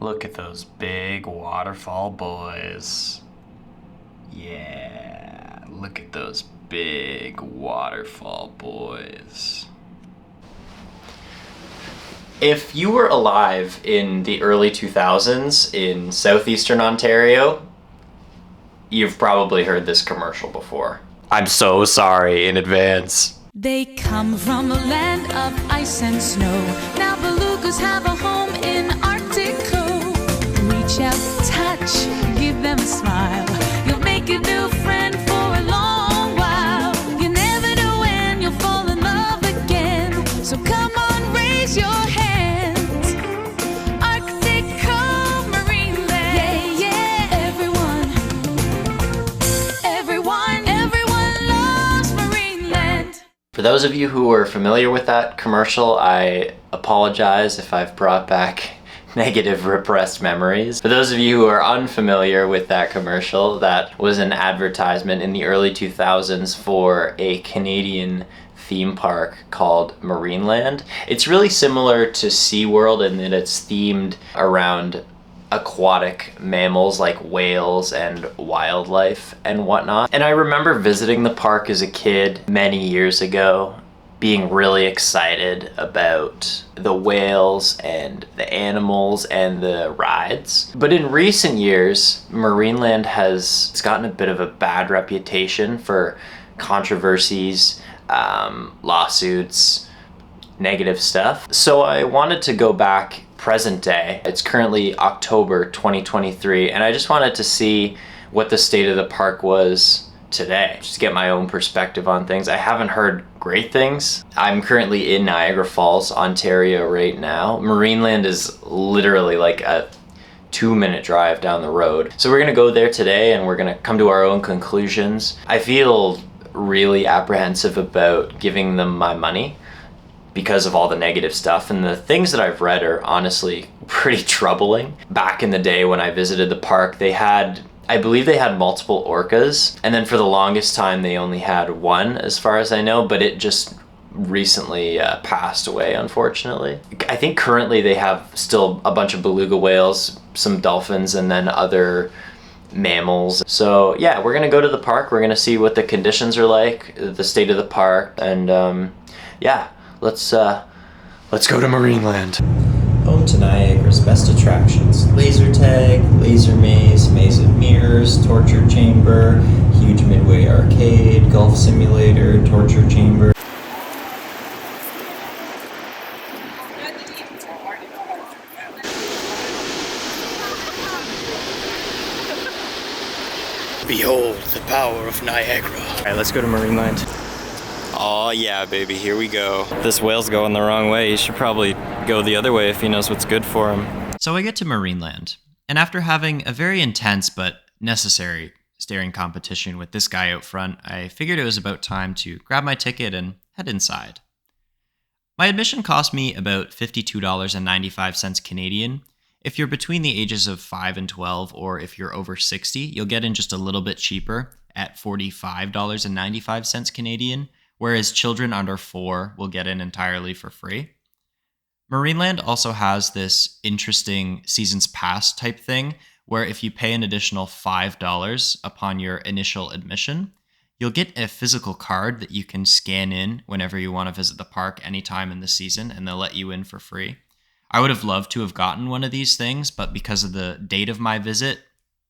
Look at those big waterfall boys. Yeah, look at those big waterfall boys. If you were alive in the early 2000s in southeastern Ontario, you've probably heard this commercial before. I'm so sorry in advance. They come from a land of ice and snow. Now belugas have a home in Arctic Cove. Reach out, touch, give them a smile. You'll make a new friend for a long while. You never know when you'll fall in love again. So come on, raise your hands. Arctic Cove, Marineland. Yeah, yeah. Everyone loves Marineland. For those of you who are familiar with that commercial, I apologize if I've brought back negative repressed memories. For those of you who are unfamiliar with that commercial, that was an advertisement in the early 2000s for a Canadian theme park called Marineland. It's really similar to SeaWorld in that it's themed around aquatic mammals like whales and wildlife and whatnot. And I remember visiting the park as a kid many years ago, being really excited about the whales and the animals and the rides. But in recent years, Marineland has gotten a bit of a bad reputation for controversies, lawsuits, negative stuff. So I wanted to go back present day. It's currently October 2023, and I just wanted to see what the state of the park was today, just to get my own perspective on things. I haven't heard great things. I'm currently in Niagara Falls, Ontario right now. Marineland is literally like a 2-minute drive down the road. So we're gonna go there today and we're gonna come to our own conclusions. I feel really apprehensive about giving them my money because of all the negative stuff, and the things that I've read are honestly pretty troubling. Back in the day when I visited the park, I believe they had multiple orcas, and then for the longest time they only had one as far as I know, but it just recently passed away, unfortunately. I think currently they have still a bunch of beluga whales, some dolphins, and then other mammals. So yeah, we're gonna go to the park, we're gonna see what the conditions are like, the state of the park, and yeah, let's go to Marineland. Home to Niagara's best attractions: laser tag, laser maze, maze of mirrors, torture chamber, huge midway arcade, golf simulator, torture chamber. Behold the power of Niagara. All right, let's go to Marineland. Oh yeah, baby, here we go. This whale's going the wrong way. He should probably go the other way if he knows what's good for him. So I get to Marineland, and after having a very intense but necessary staring competition with this guy out front, I figured it was about time to grab my ticket and head inside. My admission cost me about $52.95 Canadian. If you're between the ages of 5 and 12, or if you're over 60, you'll get in just a little bit cheaper at $45.95 Canadian. Whereas children under 4 will get in entirely for free. Marineland also has this interesting season's pass type thing, where if you pay an additional $5 upon your initial admission, you'll get a physical card that you can scan in whenever you want to visit the park anytime in the season, and they'll let you in for free. I would have loved to have gotten one of these things, but because of the date of my visit,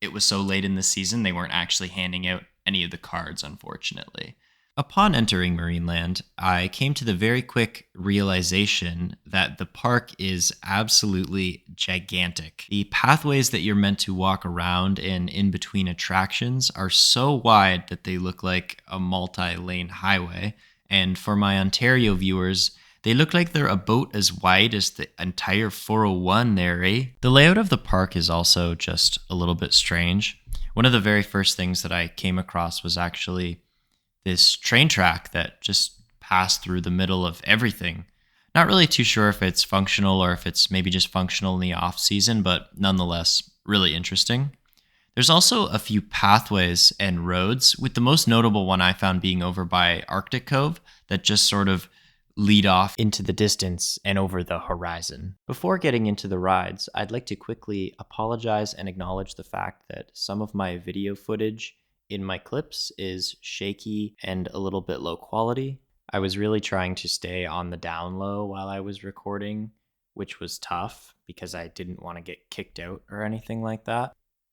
it was so late in the season, they weren't actually handing out any of the cards, unfortunately. Upon entering Marineland, I came to the very quick realization that the park is absolutely gigantic. The pathways that you're meant to walk around and in between attractions are so wide that they look like a multi-lane highway. And for my Ontario viewers, they look like they're about as wide as the entire 401 there, eh? The layout of the park is also just a little bit strange. One of the very first things that I came across was actually this train track that just passed through the middle of everything. Not really too sure if it's functional or if it's maybe just functional in the off season, but nonetheless, really interesting. There's also a few pathways and roads, with the most notable one I found being over by Arctic Cove that just sort of lead off into the distance and over the horizon. Before getting into the rides, I'd like to quickly apologize and acknowledge the fact that some of my video footage in my clips is shaky and a little bit low quality. I was really trying to stay on the down low while I was recording, which was tough because I didn't want to get kicked out or anything like that.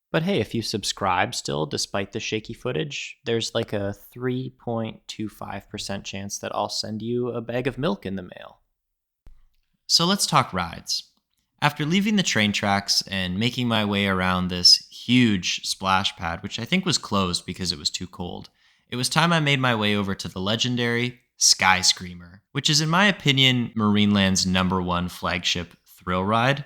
But hey, if you subscribe still, despite the shaky footage, there's like a 3.25% chance that I'll send you a bag of milk in the mail. So let's talk rides. After leaving the train tracks and making my way around this huge splash pad, which I think was closed because it was too cold, it was time I made my way over to the legendary Sky Screamer, which is in my opinion Marineland's #1 flagship thrill ride.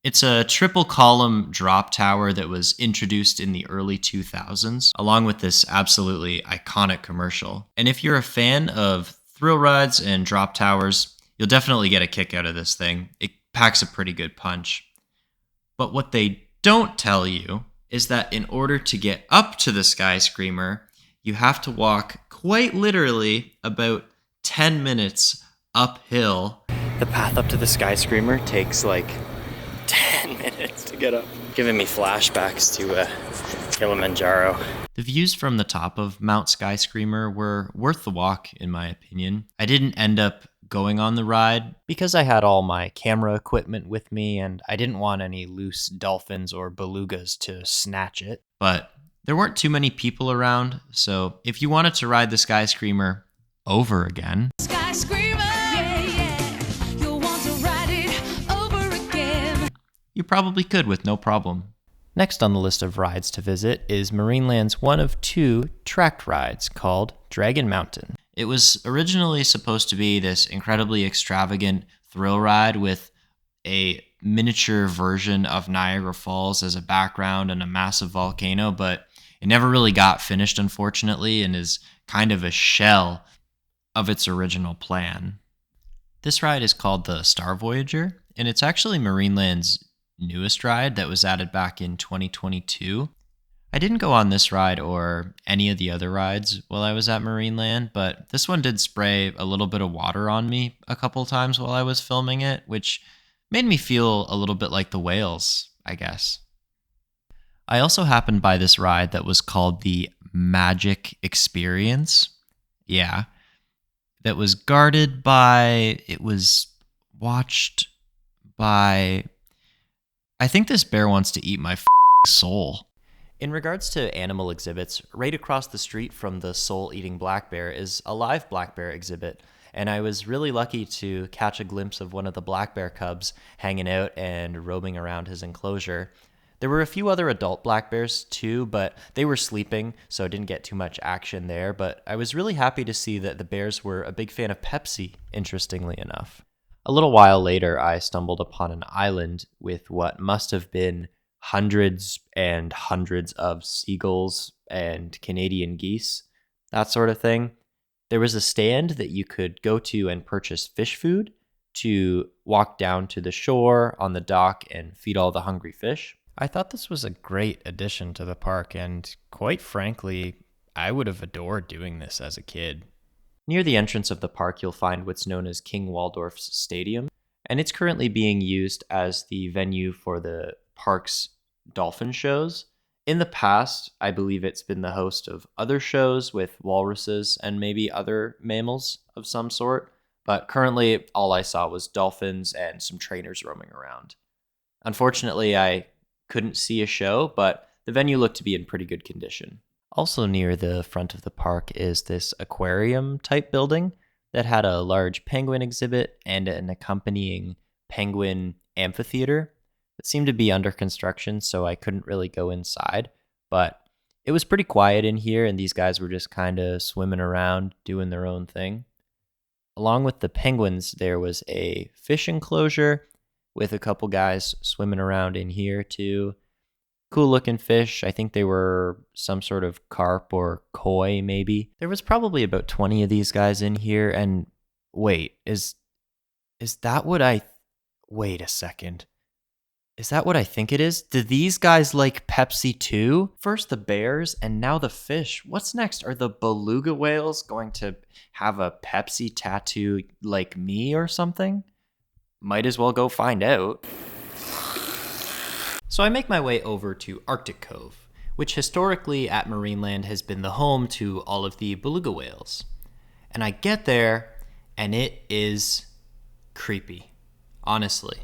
It's a triple column drop tower that was introduced in the early 2000s, along with this absolutely iconic commercial. And if you're a fan of thrill rides and drop towers, you'll definitely get a kick out of this thing. It packs a pretty good punch. But what they don't tell you is that in order to get up to the Sky Screamer, you have to walk quite literally about 10 minutes uphill. The path up to the Sky Screamer takes like 10 minutes to get up. Giving me flashbacks to Kilimanjaro. The views from the top of Mount Sky Screamer were worth the walk, in my opinion. I didn't end up going on the ride because I had all my camera equipment with me and I didn't want any loose dolphins or belugas to snatch it. But there weren't too many people around, so if you wanted to ride the Sky Screamer over again, Sky Screamer, yeah, yeah. You'll want to ride it over again. you probably could with no problem. Next on the list of rides to visit is Marineland's one of 2 tracked rides called Dragon Mountain. It was originally supposed to be this incredibly extravagant thrill ride with a miniature version of Niagara Falls as a background and a massive volcano, but it never really got finished, unfortunately, and is kind of a shell of its original plan. This ride is called the Star Voyager, and it's actually Marineland's newest ride that was added back in 2022. I didn't go on this ride or any of the other rides while I was at Marineland, but this one did spray a little bit of water on me a couple times while I was filming it, which made me feel a little bit like the whales, I guess. I also happened by this ride that was called the Magic Experience. Yeah. That was guarded by, it was watched by, I think this bear wants to eat my soul. In regards to animal exhibits, right across the street from the soul-eating black bear is a live black bear exhibit, and I was really lucky to catch a glimpse of one of the black bear cubs hanging out and roaming around his enclosure. There were a few other adult black bears too, but they were sleeping, so I didn't get too much action there, but I was really happy to see that the bears were a big fan of Pepsi, interestingly enough. A little while later, I stumbled upon an island with what must have been hundreds and hundreds of seagulls and Canadian geese, that sort of thing. There was a stand that you could go to and purchase fish food to walk down to the shore on the dock and feed all the hungry fish. I thought this was a great addition to the park, and quite frankly, I would have adored doing this as a kid. Near the entrance of the park, you'll find what's known as King Waldorf's Stadium, and it's currently being used as the venue for the park's dolphin shows. In the past, I believe it's been the host of other shows with walruses and maybe other mammals of some sort, but currently all I saw was dolphins and some trainers roaming around. Unfortunately, I couldn't see a show, but the venue looked to be in pretty good condition. Also near the front of the park is this aquarium type building that had a large penguin exhibit and an accompanying penguin amphitheater. It seemed to be under construction, so I couldn't really go inside, but it was pretty quiet in here, and these guys were just kind of swimming around, doing their own thing. Along with the penguins, there was a fish enclosure with a couple guys swimming around in here too. Cool looking fish. I think they were some sort of carp or koi maybe. There was probably about 20 of these guys in here, and wait, is that what wait a second. Is that what I think it is? Do these guys like Pepsi too? First the bears and now the fish. What's next? Are the beluga whales going to have a Pepsi tattoo like me or something? Might as well go find out. So I make my way over to Arctic Cove, which historically at Marineland has been the home to all of the beluga whales. And I get there and it is creepy, honestly.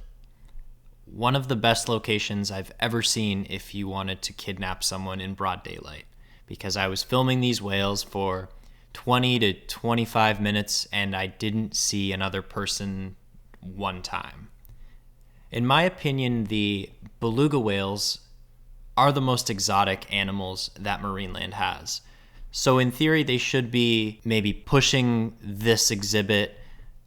One of the best locations I've ever seen if you wanted to kidnap someone in broad daylight, because I was filming these whales for 20 to 25 minutes and I didn't see another person one time. In my opinion, the beluga whales are the most exotic animals that Marineland has. So in theory, they should be maybe pushing this exhibit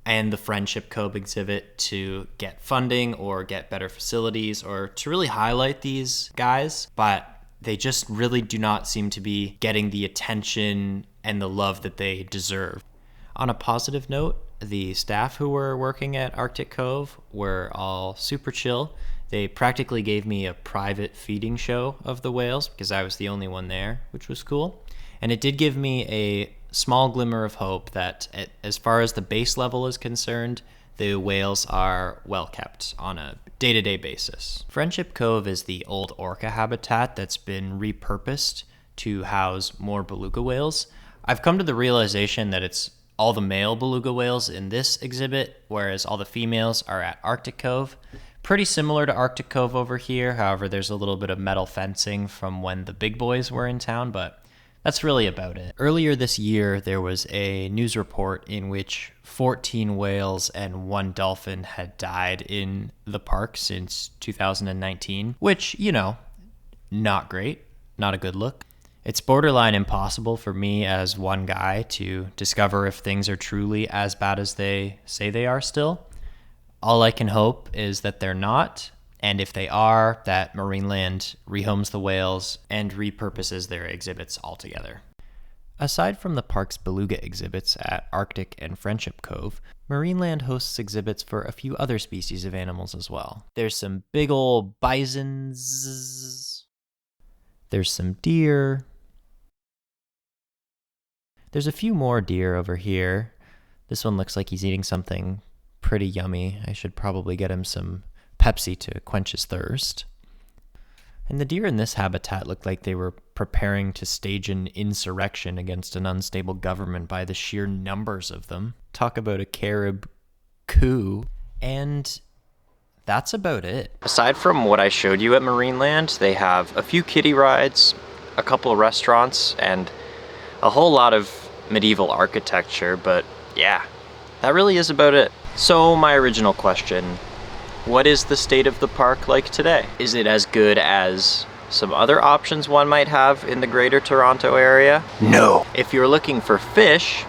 and the Friendship Cove exhibit to get funding or get better facilities or to really highlight these guys, but they just really do not seem to be getting the attention and the love that they deserve. On a positive note, the staff who were working at Arctic Cove were all super chill. They practically gave me a private feeding show of the whales because I was the only one there, which was cool. And it did give me a small glimmer of hope that as far as the base level is concerned, the whales are well kept on a day-to-day basis. Friendship Cove is the old orca habitat that's been repurposed to house more beluga whales. I've come to the realization that it's all the male beluga whales in this exhibit, whereas all the females are at Arctic Cove. Pretty similar to Arctic Cove over here, however, there's a little bit of metal fencing from when the big boys were in town, but that's really about it. Earlier this year, there was a news report in which 14 whales and 1 dolphin had died in the park since 2019, which, not great, not a good look. It's borderline impossible for me as one guy to discover if things are truly as bad as they say they are still. All I can hope is that they're not, and if they are, that Marineland rehomes the whales and repurposes their exhibits altogether. Aside from the park's beluga exhibits at Arctic and Friendship Cove, Marineland hosts exhibits for a few other species of animals as well. There's some big ol' bisons. There's some deer. There's a few more deer over here. This one looks like he's eating something pretty yummy. I should probably get him some Pepsi to quench his thirst. And the deer in this habitat looked like they were preparing to stage an insurrection against an unstable government by the sheer numbers of them. Talk about a Carib coup. And that's about it. Aside from what I showed you at Marineland, they have a few kiddie rides, a couple of restaurants, and a whole lot of medieval architecture, but yeah, that really is about it. So my original question, what is the state of the park like today? Is it as good as some other options one might have in the greater Toronto area? No. If you're looking for fish,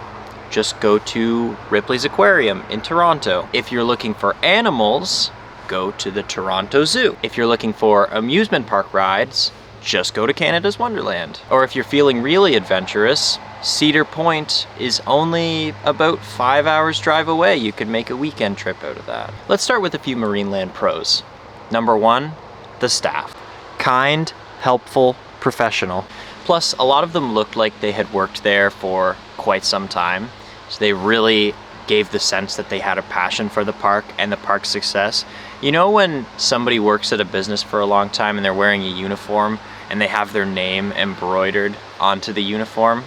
just go to Ripley's Aquarium in Toronto. If you're looking for animals, go to the Toronto Zoo. If you're looking for amusement park rides, just go to Canada's Wonderland. Or if you're feeling really adventurous, Cedar Point is only about 5 hours drive away. You could make a weekend trip out of that. Let's start with a few Marineland pros. Number 1, the staff. Kind, helpful, professional. Plus, a lot of them looked like they had worked there for quite some time. So they really gave the sense that they had a passion for the park and the park's success. You know when somebody works at a business for a long time and they're wearing a uniform and they have their name embroidered onto the uniform?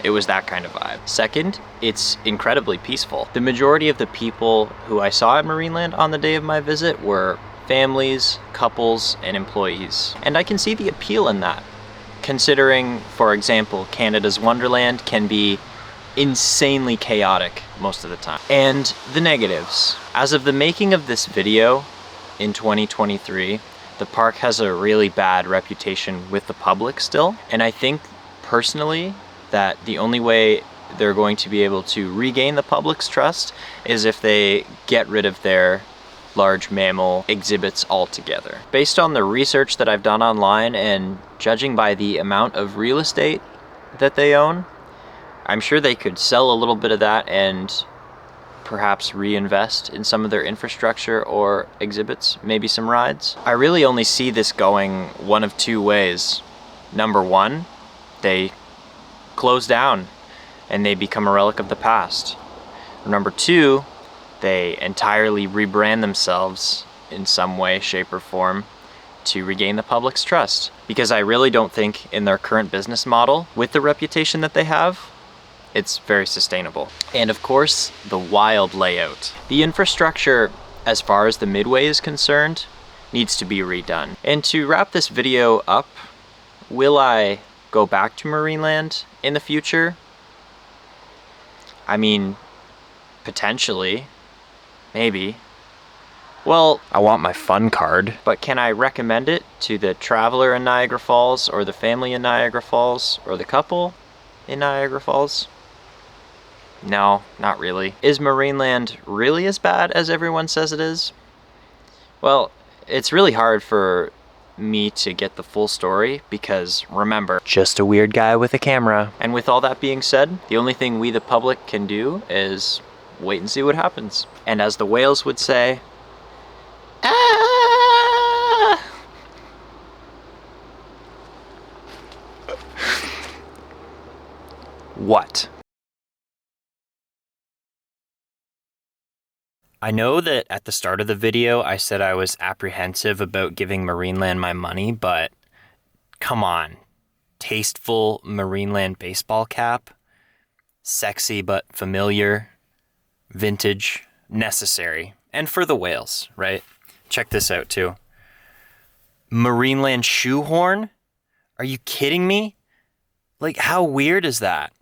It was that kind of vibe. Second, it's incredibly peaceful. The majority of the people who I saw at Marineland on the day of my visit were families, couples, and employees. And I can see the appeal in that, considering, for example, Canada's Wonderland can be insanely chaotic most of the time. And the negatives. As of the making of this video in 2023, the park has a really bad reputation with the public still. And I think personally that the only way they're going to be able to regain the public's trust is if they get rid of their large mammal exhibits altogether. Based on the research that I've done online and judging by the amount of real estate that they own, I'm sure they could sell a little bit of that and perhaps reinvest in some of their infrastructure or exhibits, maybe some rides. I really only see this going one of two ways. Number one, they close down and they become a relic of the past. Or number two, they entirely rebrand themselves in some way, shape, or form to regain the public's trust. Because I really don't think in their current business model, with the reputation that they have, it's very sustainable. And of course, the wild layout. The infrastructure, as far as the Midway is concerned, needs to be redone. And to wrap this video up, will I go back to Marineland in the future? I mean, potentially, maybe. Well, I want my fun card, but can I recommend it to the traveler in Niagara Falls, or the family in Niagara Falls, or the couple in Niagara Falls? No, not really. Is Marineland really as bad as everyone says it is? Well, it's really hard for me to get the full story because, remember, just a weird guy with a camera. And with all that being said, the only thing we the public can do is wait and see what happens. And as the whales would say, ah! What? I know that at the start of the video I said I was apprehensive about giving Marineland my money, but come on. Tasteful Marineland baseball cap, sexy but familiar, vintage, necessary, and for the whales, right? Check this out too. Marineland shoehorn? Are you kidding me? Like, how weird is that?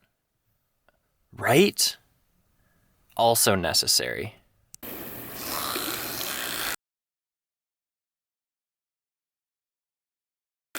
Right? Also necessary.